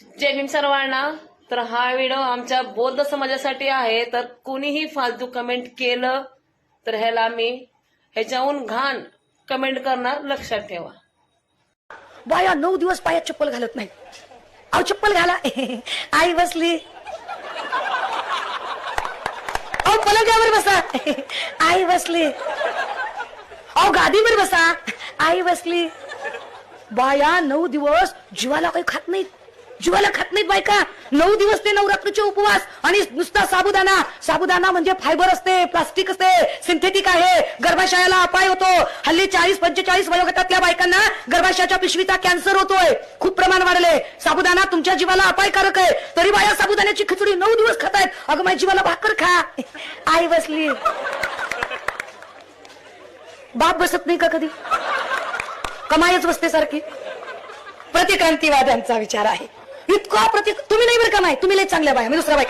जय भीम सर्वांना. तर हा व्हिडिओ आमच्या बौद्ध समाजासाठी आहे. तर कोणीही फालतू कमेंट केलं तर ह्याच्याहून घाण कमेंट करणार, लक्षात ठेवा. बाया 9 दिवस पायात चप्पल घालत नाही. अहो चप्पल घाला. आई बसली. अहो पलंगावर बसा. आई बसली. अहो गादीवर बसा. आई बसली. बाया 9 दिवस जीवाला काही खात नाहीत. जीवाला खात नाहीत बायका. 9 दिवस ते नवरात्रीचे उपवास आणि नुसता साबुदाणा. साबुदाणा म्हणजे फायबर असते, प्लास्टिक असते, सिंथेटिक आहे. गर्भाशयाला अपाय होतो. हल्ली 40-45 वयोगटातल्या बायकांना गर्भाशयाच्या पिशवीचा कॅन्सर होतोय. खूप प्रमाण वाढले. साबुदाणा तुमच्या जीवाला अपायकारक आहे. तरी बाया साबुदाण्याची खिचडी 9 दिवस खातायत. अगं माझ्या जीवाला भाकर खा. आई बसली. बाप बसत नाही का कधी? कमाईच बसते सारखी. प्रतिक्रांतीवाद्यांचा विचार आहे. इतका तुम्ही नाही बरं का? नाही, तुम्ही लय चांगल्या बाया. मी दुसऱ्या बाई